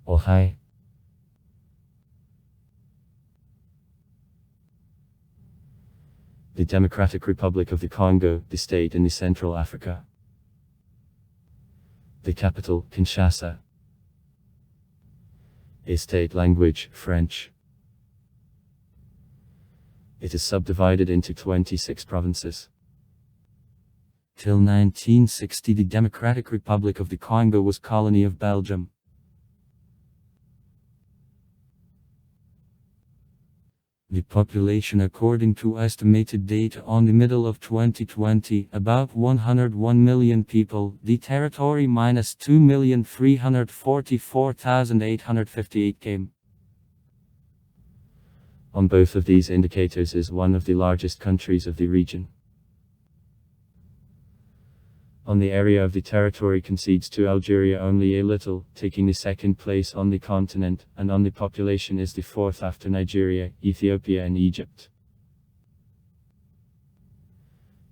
Oh hi. The Democratic Republic of the Congo, the state in the Central Africa. The capital, Kinshasa. A state language, French. It is subdivided into 26 provinces. Till 1960, the Democratic Republic of the Congo was colony of Belgium. The population, according to estimated data on the middle of 2020, about 101 million people. The territory minus 2,344,858 km. On both of these indicators is one of the largest countries of the region. On the area of the territory concedes to Algeria only a little, taking the second place on the continent, and on the population is the fourth after Nigeria, Ethiopia and Egypt.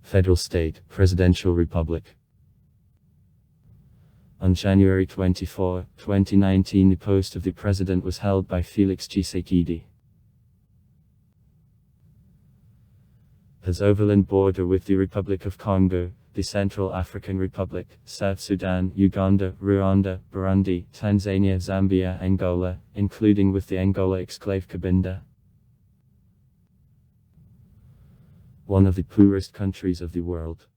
Federal state, Presidential Republic. On January 24, 2019, the post of the president was held by Félix Tshisekedi. Has overland border with the Republic of Congo, the Central African Republic, South Sudan, Uganda, Rwanda, Burundi, Tanzania, Zambia, Angola, including with the Angola exclave Cabinda. One of the poorest countries of the world.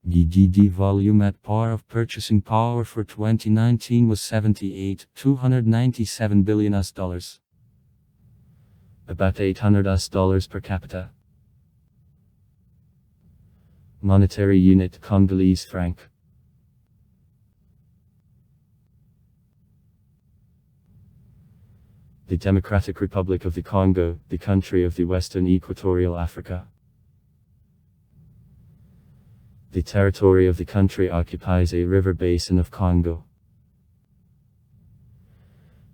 GDP volume at par of purchasing power for 2019 was $78,297 billion. About $800 per capita. Monetary unit, Congolese franc. The Democratic Republic of the Congo, the country of the Western Equatorial Africa. The territory of the country occupies a river basin of Congo.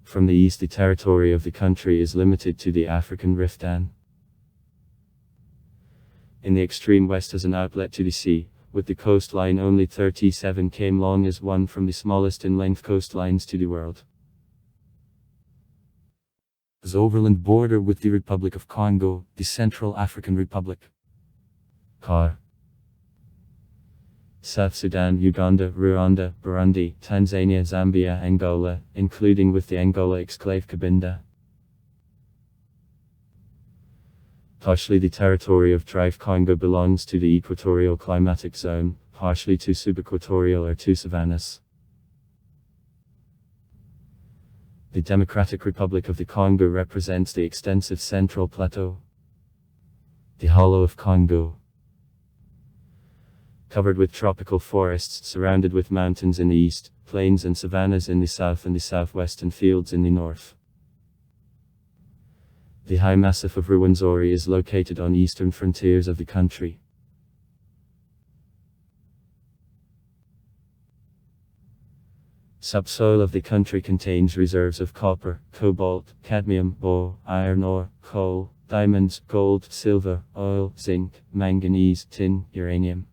From the east, the territory of the country is limited to the African Riftan. In the extreme west has an outlet to the sea, with the coastline only 37 km long, as one from the smallest in length coastlines to the world. Has overland border with the Republic of Congo, the Central African Republic. CAR. South Sudan, Uganda, Rwanda, Burundi, Tanzania, Zambia, Angola, including with the Angola exclave Cabinda. Partially the territory of Drive Congo belongs to the equatorial climatic zone, partially to subequatorial or to savannas. The Democratic Republic of the Congo represents the extensive Central Plateau. The Hollow of Congo. Covered with tropical forests, surrounded with mountains in the east, plains and savannas in the south and the southwest, and fields in the north. The high massif of Rwenzori is located on eastern frontiers of the country. Subsoil of the country contains reserves of copper, cobalt, cadmium, iron ore, coal, diamonds, gold, silver, oil, zinc, manganese, tin, uranium.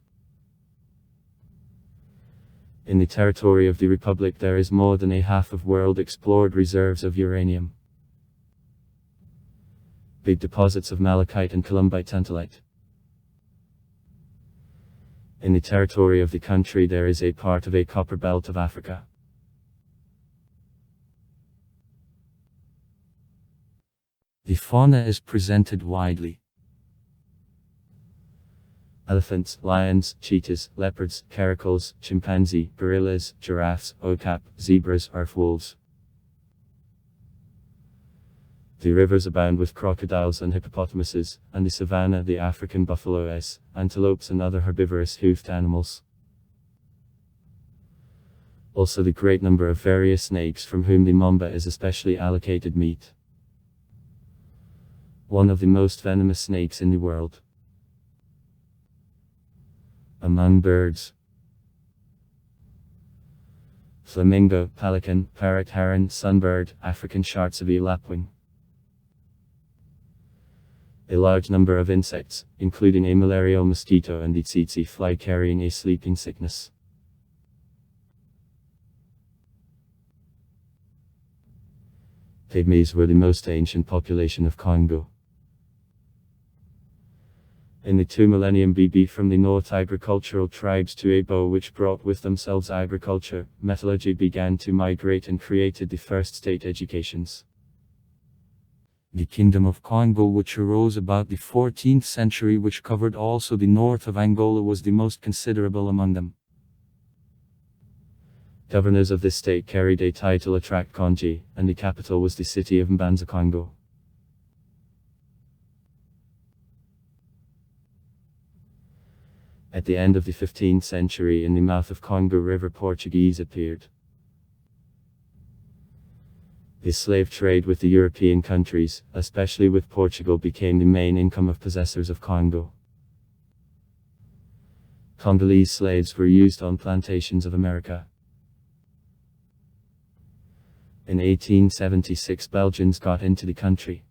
In the territory of the Republic there is more than a half of world explored reserves of uranium. Big deposits of malachite and columbite tantalite. In the territory of the country there is a part of a copper belt of Africa. The fauna is presented widely. Elephants, lions, cheetahs, leopards, caracals, chimpanzee, gorillas, giraffes, okapi, zebras, earth wolves. The rivers abound with crocodiles and hippopotamuses, and the savanna the African buffalo, antelopes and other herbivorous hoofed animals. Also the great number of various snakes, from whom the mamba is especially allocated meat. One of the most venomous snakes in the world. Among birds: flamingo, pelican, parrot, heron, sunbird, African Shartsavie lapwing. A large number of insects, including a malarial mosquito and the tsetse fly carrying a sleeping sickness. Pygmies were the most ancient population of Congo. In the 2 millennium BB, from the north, agricultural tribes to Abo, which brought with themselves agriculture, metallurgy, began to migrate and created the first state educations. The Kingdom of Congo, which arose about the 14th century, which covered also the north of Angola, was the most considerable among them. Governors of this state carried a title Attract Konji, and the capital was the city of Mbanza Congo. At the end of the 15th century, in the mouth of Congo River, Portuguese appeared. The slave trade with the European countries, especially with Portugal, became the main income of possessors of Congo. Congolese slaves were used on plantations of America. In 1876, Belgians got into the country.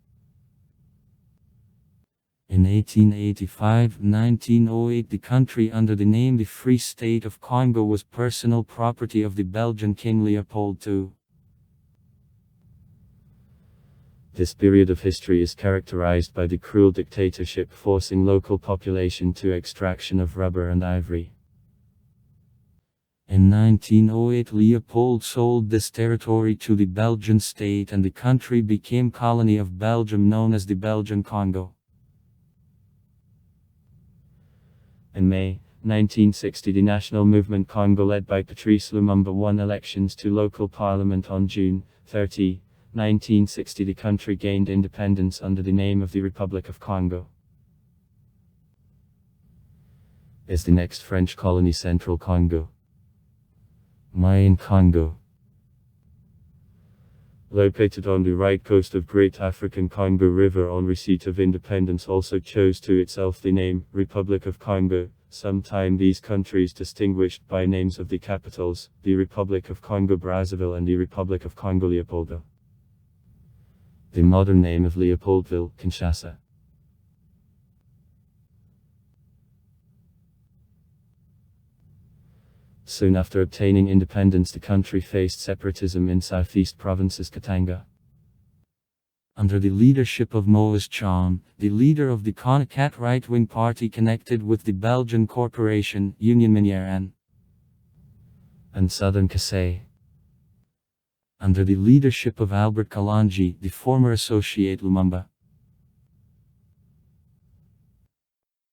In 1885-1908, the country under the name the Free State of Congo was personal property of the Belgian King Leopold II. This period of history is characterized by the cruel dictatorship forcing local population to extraction of rubber and ivory. In 1908, Leopold sold this territory to the Belgian state and the country became colony of Belgium, known as the Belgian Congo. In May 1960, the national movement Congo, led by Patrice Lumumba, won elections to local parliament. On June 30, 1960, the country gained independence under the name of the Republic of Congo. Is the next French colony Central Congo? Mayan Congo. Located on the right coast of Great African Congo River on receipt of independence, also chose to itself the name Republic of Congo. Sometime these countries distinguished by names of the capitals, the Republic of Congo Brazzaville and the Republic of Congo Leopoldville. The modern name of Leopoldville, Kinshasa. Soon after obtaining independence, the country faced separatism in southeast provinces Katanga. Under the leadership of Moise Tcham, the leader of the Konakat right-wing party connected with the Belgian corporation Union Minière and Southern Kasai. Under the leadership of Albert Kalanji, the former associate Lumumba.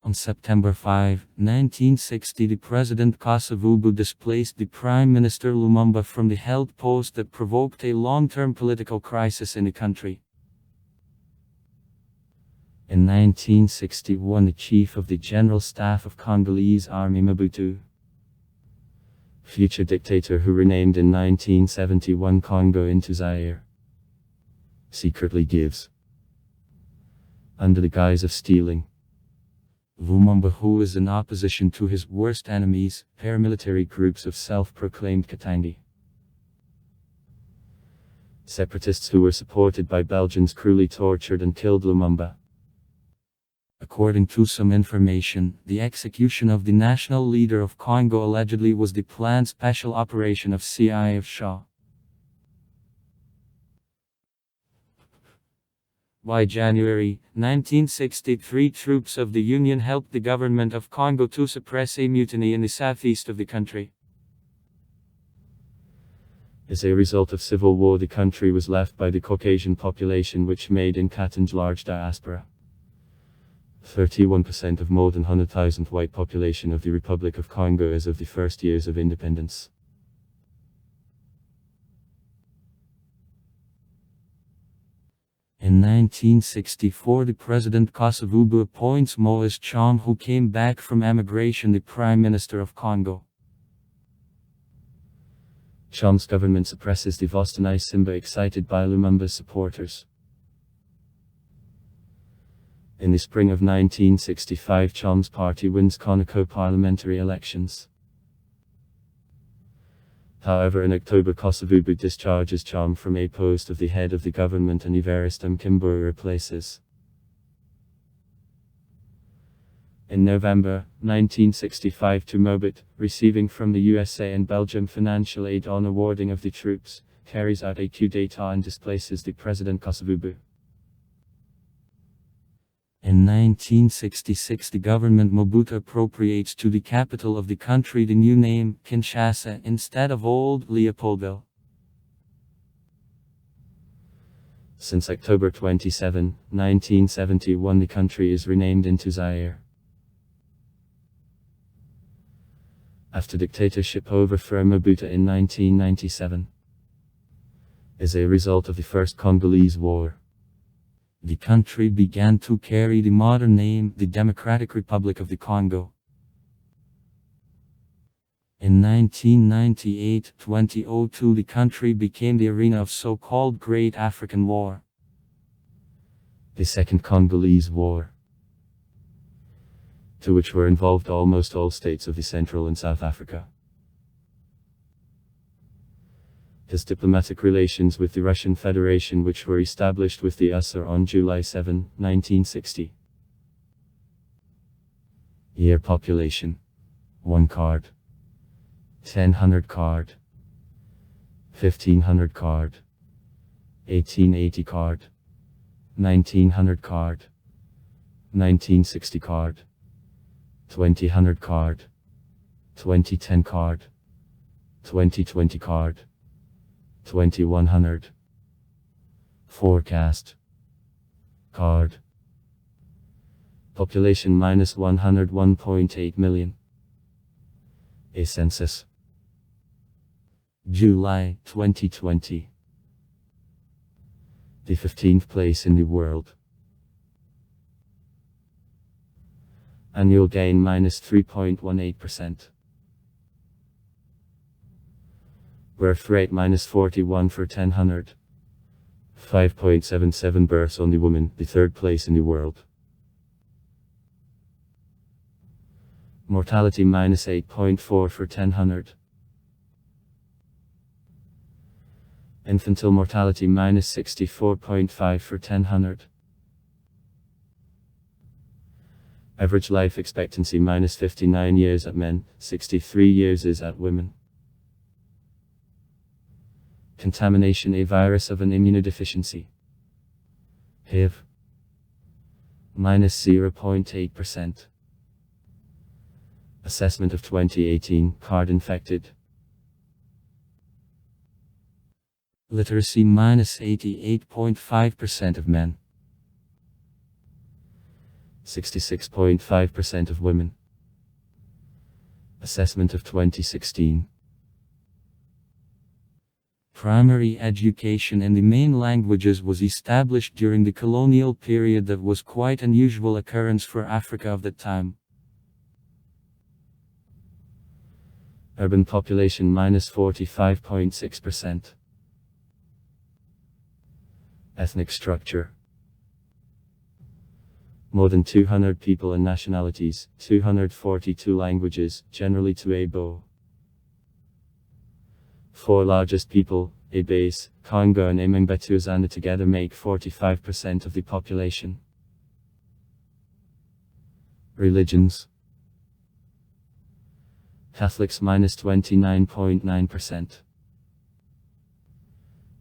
On September 5, 1960, the President Kasavubu displaced the Prime Minister Lumumba from the held post that provoked a long-term political crisis in the country. In 1961, the Chief of the General Staff of Congolese Army Mobutu, future dictator who renamed in 1971 Congo into Zaire, secretly gives, under the guise of stealing, Lumumba, who is in opposition to his worst enemies, paramilitary groups of self-proclaimed Katangi. Separatists who were supported by Belgians cruelly tortured and killed Lumumba. According to some information, the execution of the national leader of Congo allegedly was the planned special operation of CIA of Shaw. By January 1963, troops of the Union helped the government of Congo to suppress a mutiny in the southeast of the country. As a result of civil war, the country was left by the Caucasian population, which made in Katange large diaspora. 31% of more than 100,000 white population of the Republic of Congo as of the first years of independence. In 1964, the President Kasavubu appoints Moise Tcham, who came back from emigration, the Prime Minister of Congo. Tcham's government suppresses the Vostani Simba excited by Lumumba's supporters. In the spring of 1965, Tcham's party wins Konako parliamentary elections. However, in October, Kasavubu discharges Tcham from a post of the head of the government and Evariste Mkimbwe replaces. In November 1965, to Mobut, receiving from the USA and Belgium financial aid on awarding of the troops, carries out a coup d'etat and displaces the President Kosovubu. In 1966 the government Mobutu appropriates to the capital of the country the new name, Kinshasa, instead of old Leopoldville. Since October 27, 1971 the country is renamed into Zaire. After dictatorship overthrow Mobutu in 1997, as a result of the First Congolese War, the country began to carry the modern name, the Democratic Republic of the Congo. In 1998-2002 the country became the arena of so-called Great African War, the Second Congolese War, to which were involved almost all states of the Central and South Africa. His diplomatic relations with the Russian Federation, which were established with the USSR on July 7, 1960. Year population: 1 card, 1000 card, 1500 card, 1880 card, 1900 card, 1960 card, 2000 card, 2010 card, 2020 card, 2100. Forecast card. Population minus 101.8 million. A census. July 2020. The 15th place in the world. Annual gain minus 3.18%. Birth rate minus 41 for 1000. 5.77 births on the woman, the 3rd place in the world. Mortality minus 8.4 for 1000. Infantile mortality minus 64.5 for 1000. Average life expectancy minus 59 years at men, 63 years is at women. Contamination: a virus of an immunodeficiency. HIV minus 0.8%. Assessment of 2018 card infected. Literacy minus 88.5% of men. 66.5% of women. Assessment of 2016. Primary education in the main languages was established during the colonial period. That was quite an unusual occurrence for Africa of that time. Urban population minus 45.6%. Ethnic structure: more than 200 people and nationalities, 242 languages, generally to Igbo. 4 largest people, Ibes, Congo and Imambetuzana together make 45% of the population. Religions: Catholics minus 29.9%.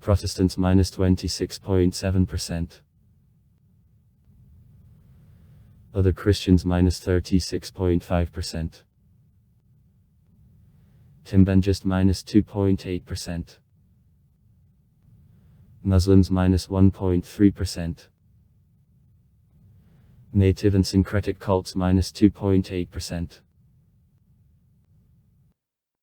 Protestants minus 26.7%. Other Christians minus 36.5%. Timbangist minus 2.8%. Muslims minus 1.3%. Native and syncretic cults minus 2.8%.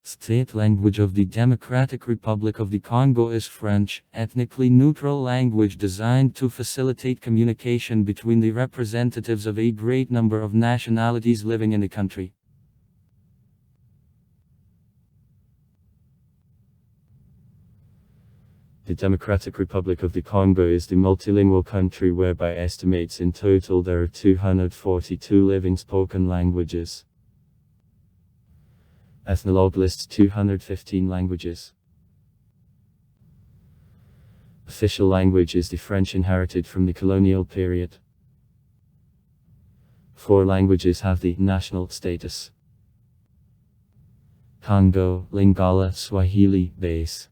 State language of the Democratic Republic of the Congo is French, ethnically neutral language designed to facilitate communication between the representatives of a great number of nationalities living in the country. The Democratic Republic of the Congo is the multilingual country whereby estimates in total there are 242 living spoken languages. Ethnologue lists 215 languages. Official language is the French inherited from the colonial period. 4 languages have the national status: Congo, Lingala, Swahili, Base.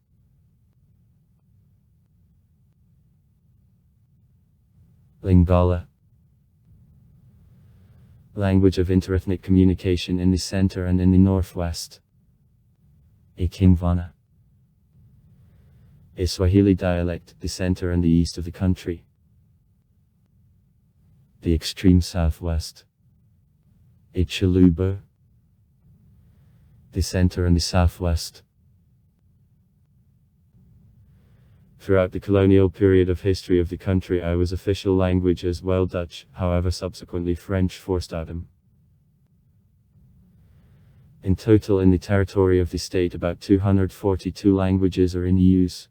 Lingala. Language of interethnic communication in the center and in the northwest. Ikimvana. A Swahili dialect, the center and the east of the country. The extreme southwest. A Chilubo. The center and the southwest. Throughout the colonial period of history of the country, I was official language as well Dutch, however subsequently French forced out them. In total in the territory of the state about 242 languages are in use.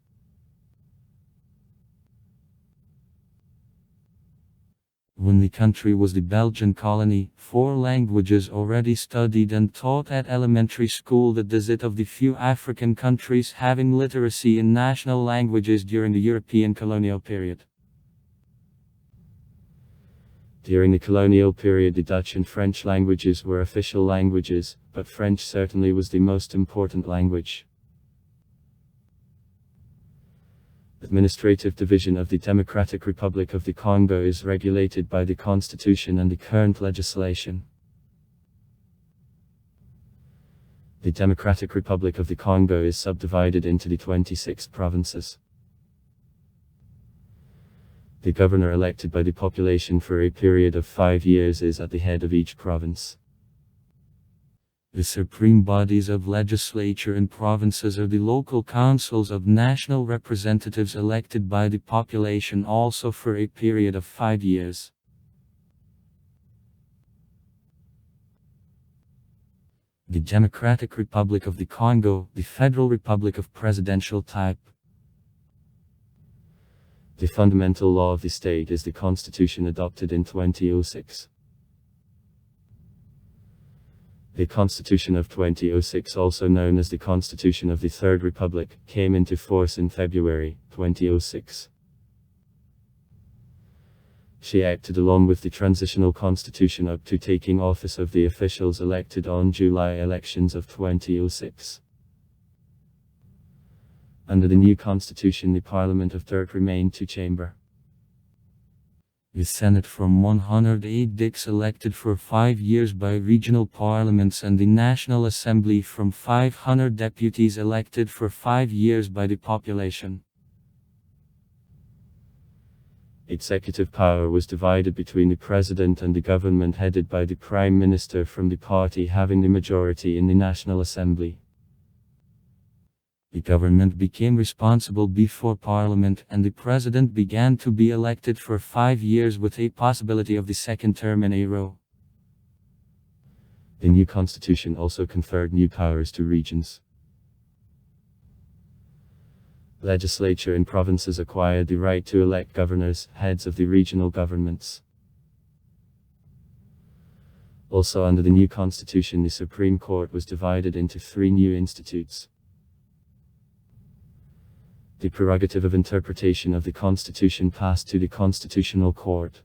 When the country was the Belgian colony, 4 languages already studied and taught at elementary school. That is it of the few African countries having literacy in national languages during the European colonial period. During the colonial period the Dutch and French languages were official languages, but French certainly was the most important language. Administrative division of the Democratic Republic of the Congo is regulated by the Constitution and the current legislation. The Democratic Republic of the Congo is subdivided into the 26 provinces. The governor elected by the population for a period of 5 years is at the head of each province. The supreme bodies of legislature in provinces are the local councils of national representatives elected by the population also for a period of 5 years. The Democratic Republic of the Congo, the Federal Republic of presidential type. The fundamental law of the state is the Constitution adopted in 2006. The Constitution of 2006, also known as the Constitution of the Third Republic, came into force in February 2006. She acted along with the transitional constitution up to taking office of the officials elected on July elections of 2006. Under the new constitution the Parliament of Third remained two-chamber. The Senate from 108 dix elected for 5 years by regional parliaments and the National Assembly from 500 deputies elected for 5 years by the population. Executive power was divided between the president and the government headed by the prime minister from the party having the majority in the National Assembly. The government became responsible before Parliament and the President began to be elected for 5 years with a possibility of the second term in a row. The new constitution also conferred new powers to regions. Legislature in provinces acquired the right to elect governors, heads of the regional governments. Also under the new constitution the Supreme Court was divided into 3 new institutes. The prerogative of interpretation of the Constitution passed to the Constitutional Court.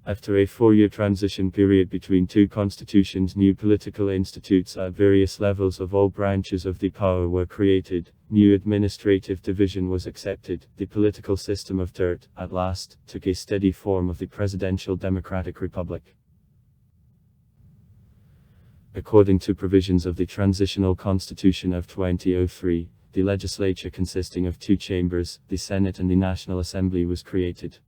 After a 4-year transition period between 2 constitutions, new political institutes at various levels of all branches of the power were created, new administrative division was accepted, the political system of Dirt, at last, took a steady form of the Presidential Democratic Republic. According to provisions of the Transitional Constitution of 2003, the legislature consisting of 2 chambers, the Senate and the National Assembly was created.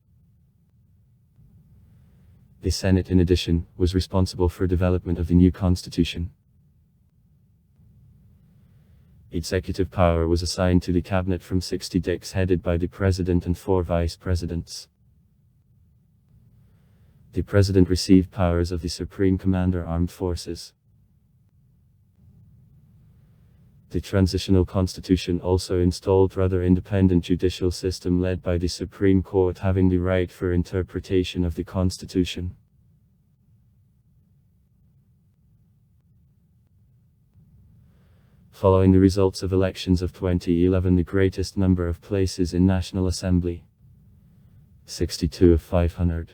The Senate, in addition, was responsible for development of the new constitution. Executive power was assigned to the cabinet from 60 dix headed by the president and 4 vice presidents. The president received powers of the Supreme Commander Armed Forces. The transitional constitution also installed rather independent judicial system led by the Supreme Court having the right for interpretation of the constitution. Following the results of elections of 2011, the greatest number of places in National Assembly, 62 of 500,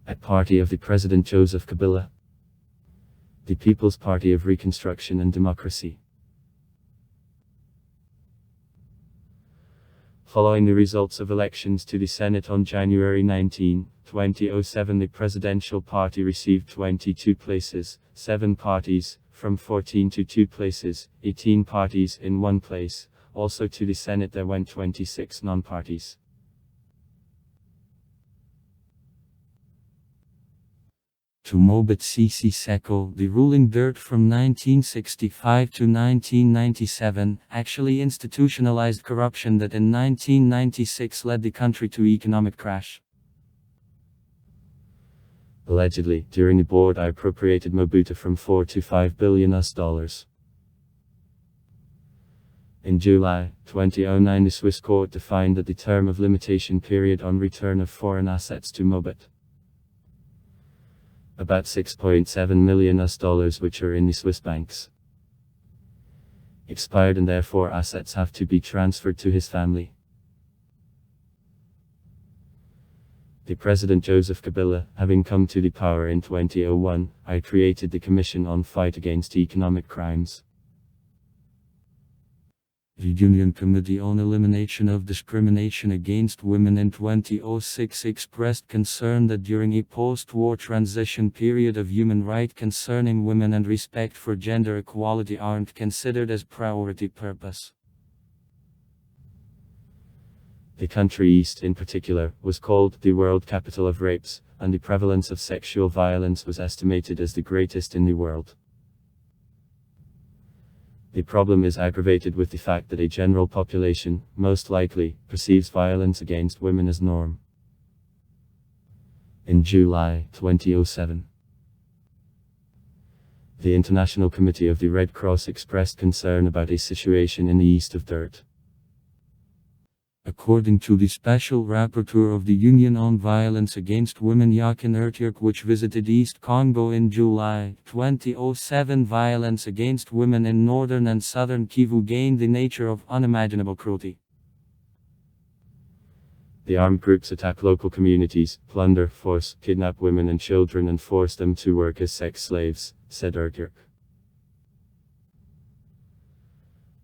at party of the President Joseph Kabila, the People's Party of Reconstruction and Democracy, Following the results of elections to the Senate on January 19, 2007, the presidential party received 22 places, 7 parties, from 14 to 2 places, 18 parties in 1 place. Also to the Senate there went 26 non-parties. To Mobet Sisi Seko, the ruling dirt from 1965 to 1997 actually institutionalized corruption that in 1996 led the country to economic crash. Allegedly, during the board I appropriated Mobutu from $4 to $5 billion US. In July 2009 the Swiss court defined that the term of limitation period on return of foreign assets to Mobet, about $6.7 million US, which are in the Swiss banks, expired, and therefore assets have to be transferred to his family. The President Joseph Kabila, having come to the power in 2001, I created the Commission on Fight Against Economic Crimes. The Union Committee on Elimination of Discrimination Against Women in 2006 expressed concern that during a post-war transition period of human rights concerning women and respect for gender equality aren't considered as priority purpose. The country East, in particular, was called the world capital of rapes, and the prevalence of sexual violence was estimated as the greatest in the world. The problem is aggravated with the fact that a general population, most likely, perceives violence against women as norm. In July 2007, the International Committee of the Red Cross expressed concern about a situation in the east of Dirt. According to the Special Rapporteur of the Union on Violence Against Women Yakin Ertürk, which visited East Congo in July 2007, violence against women in northern and southern Kivu gained the nature of unimaginable cruelty. The armed groups attack local communities, plunder, force, kidnap women and children and force them to work as sex slaves, said Ertürk.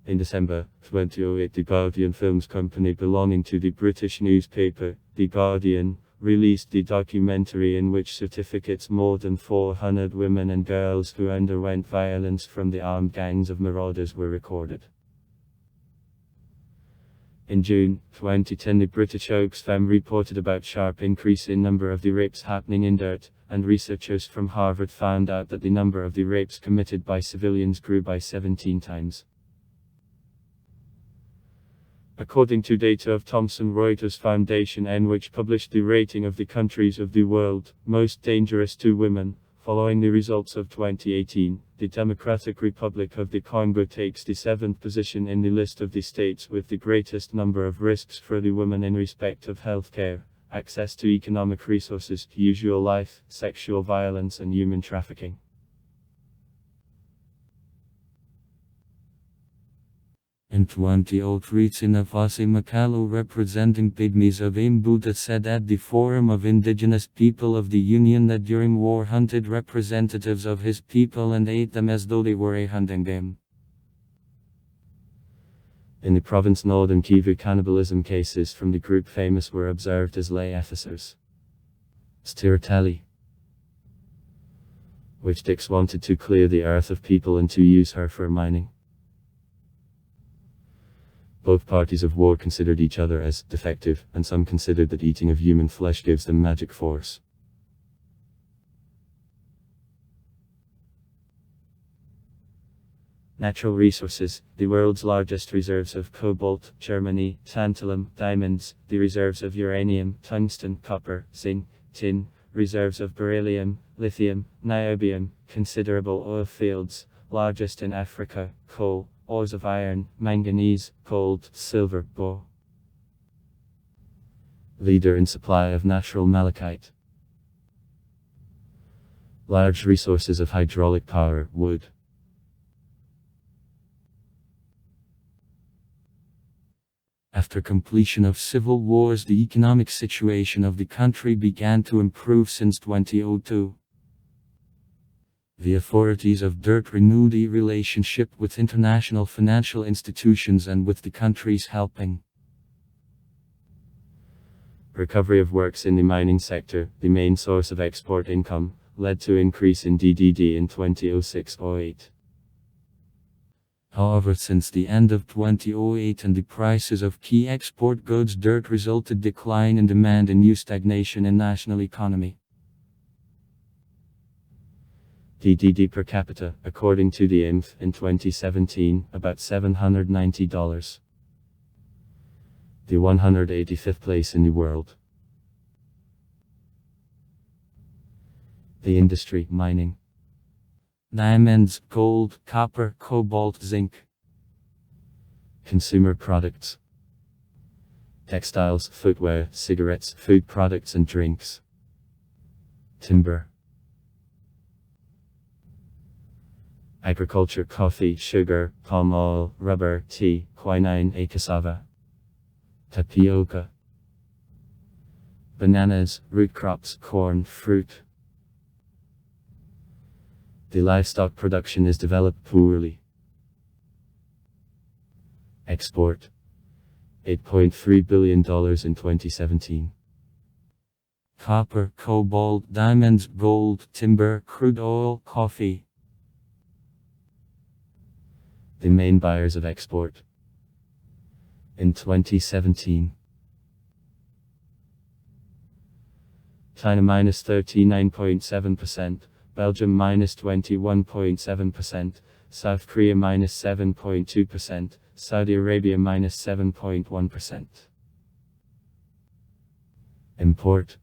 In December 2008, the Guardian Films Company belonging to the British newspaper, The Guardian, released the documentary in which certificates more than 400 women and girls who underwent violence from the armed gangs of marauders were recorded. In June 2010, the British Oxfam reported about sharp increase in number of the rapes happening in Dirt, and researchers from Harvard found out that the number of the rapes committed by civilians grew by 17 times. According to data of Thomson Reuters Foundation N, which published the rating of the countries of the world most dangerous to women, following the results of 2018, the Democratic Republic of the Congo takes the 7th position in the list of the states with the greatest number of risks for the woman in respect of health care, access to economic resources, usual life, sexual violence and human trafficking. In 2003, Tsinafasi Makalu, representing Pygmies of Imbuta, said at the Forum of Indigenous People of the Union that during war hunted representatives of his people and ate them as though they were a hunting game. In the province Northern Kivu, cannibalism cases from the group famous were observed as lay officers. Stiratali, which Dix wanted to clear the earth of people and to use her for mining. Both parties of war considered each other as defective, and some considered that eating of human flesh gives them magic force. Natural resources: the world's largest reserves of cobalt, Germany, tantalum, diamonds, the reserves of uranium, tungsten, copper, zinc, tin, reserves of beryllium, lithium, niobium, considerable oil fields, largest in Africa, coal, ores of iron, manganese, gold, silver, bore. Leader in supply of natural malachite. Large resources of hydraulic power, wood. After completion of civil wars, the economic situation of the country began to improve since 2002. The authorities of Dirt renewed a relationship with international financial institutions and with the countries helping. Recovery of works in the mining sector, the main source of export income, led to increase in DDD in 2006-08. However, since the end of 2008 and the prices of key export goods dirt resulted decline in demand and new stagnation in national economy. DDD per capita, according to the IMF, in 2017, about $790. The 185th place in the world. The industry, mining. Diamonds, gold, copper, cobalt, zinc. Consumer products. Textiles, footwear, cigarettes, food products and drinks. Timber. Agriculture, coffee, sugar, palm oil, rubber, tea, quinine, cassava. Tapioca. Bananas, root crops, corn, fruit. The livestock production is developed poorly. Export. $8.3 billion in 2017. Copper, cobalt, diamonds, gold, timber, crude oil, coffee. The main buyers of export. In 2017. China minus 39.7%, Belgium minus 21.7%, South Korea minus 7.2%, Saudi Arabia minus 7.1%. Import.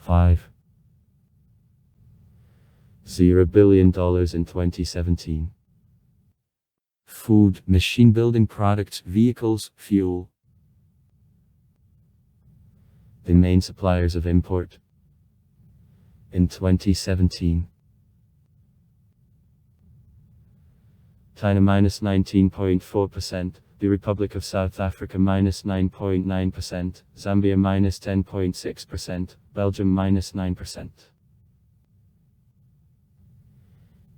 $5.0 billion in 2017. Food, machine building products, vehicles, fuel. The main suppliers of import. In 2017. China minus 19.4%, the Republic of South Africa minus 9.9%, Zambia minus 10.6%, Belgium minus 9%.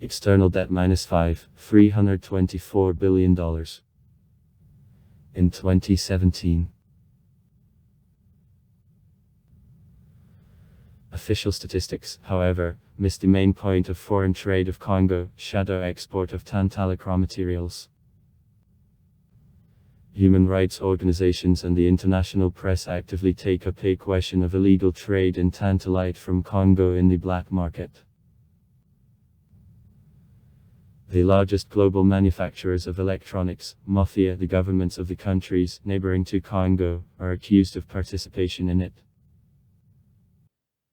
External debt minus $324 billion. In 2017. Official statistics, however, miss the main point of foreign trade of Congo, shadow export of tantalum raw materials. Human rights organizations and the international press actively take up a question of illegal trade in tantalite from Congo in the black market. The largest global manufacturers of electronics, mafia, the governments of the countries neighboring to Congo, are accused of participation in it.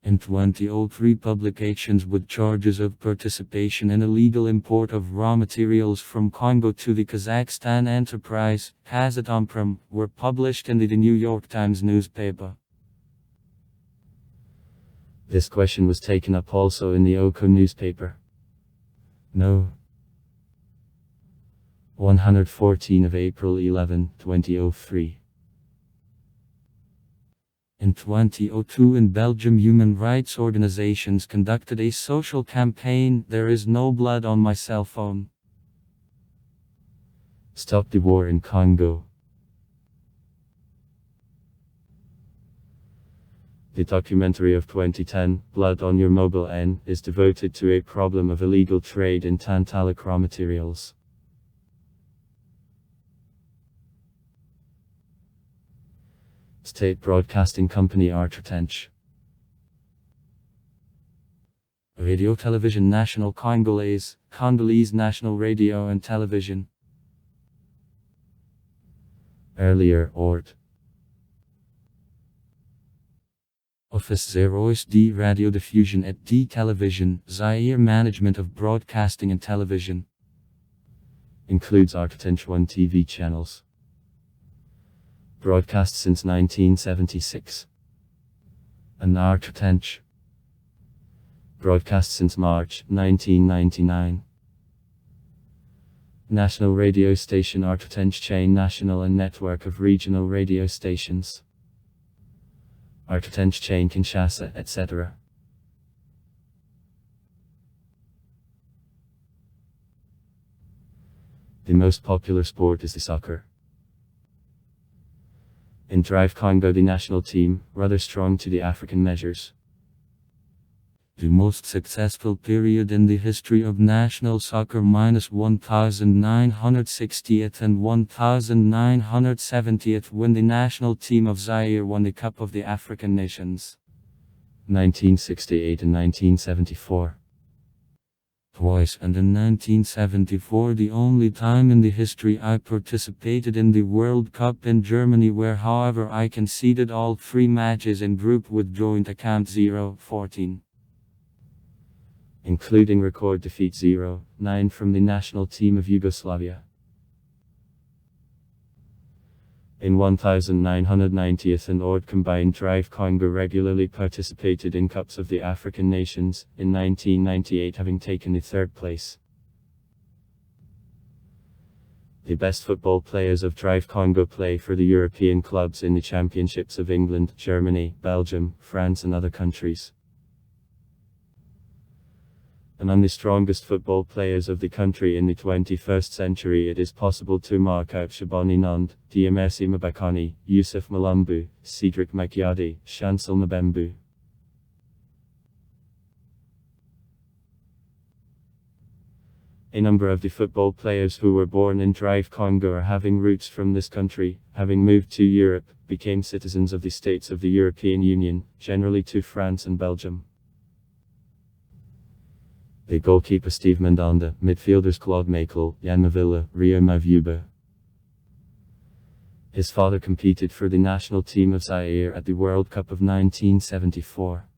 In 2003, publications with charges of participation in illegal import of raw materials from Congo to the Kazakhstan enterprise, Kazatomprom, were published in the New York Times newspaper. This question was taken up also in the Oko newspaper. No. 114 of April 11, 2003. In 2002 in Belgium, human rights organizations conducted a social campaign, "There is no blood on my cell phone." Stop the war in Congo. The documentary of 2010, Blood on Your Mobile N, is devoted to a problem of illegal trade in tantalum raw materials. State Broadcasting Company Artratench. Radio Television National Congolese, Congolese National Radio and Television. Earlier, ORT. Office 0SD Radio Diffusion et D Television, Zaire Management of Broadcasting and Television. Includes Artratench 1 TV channels. Broadcast since 1976. An Artratench. Broadcast since March 1999. National radio station Artratench chain national and network of regional radio stations. Artratench chain Kinshasa, etc. The most popular sport is the soccer. In In Drive Congo, the national team, rather strong to the African measures. The most successful period in the history of national soccer minus 1960th and 1970th when the national team of Zaire won the Cup of the African Nations. 1968 and 1974. Twice, and in 1974 the only time in the history I participated in the World Cup in Germany, where however I conceded all 3 matches in group with joint account 0-14. Including record defeat 0-9 from the national team of Yugoslavia. In 1990th and odd combined, Drive Congo regularly participated in Cups of the African Nations, in 1998 having taken the 3rd place. The best football players of Drive Congo play for the European clubs in the championships of England, Germany, Belgium, France and other countries. Among the strongest football players of the country in the 21st century, it is possible to mark out Shabani Nand, Diamersi Mabakani, Yusuf Malumbu, Cedric Makiadi, Chancel Mbembu. A number of the football players who were born in Drive Congo or having roots from this country, having moved to Europe, became citizens of the states of the European Union, generally to France and Belgium. The goalkeeper Steve Mandanda, midfielders Claude Makel, Jan Mavila, Rio Mavuba. His father competed for the national team of Zaire at the World Cup of 1974.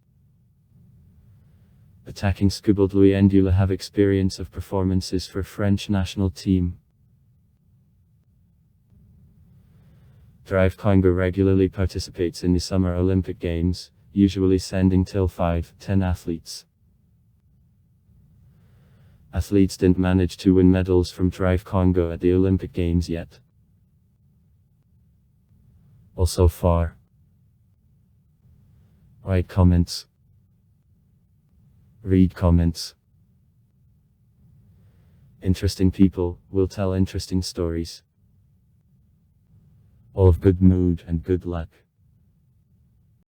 Attacking Scubald Louis Ndula have experience of performances for French national team. Drive Congo regularly participates in the Summer Olympic Games, usually sending till 5-10 athletes. Athletes didn't manage to win medals from Drive Congo at the Olympic Games yet. Also far. Write comments. Read comments. Interesting people will tell interesting stories. All of good mood and good luck.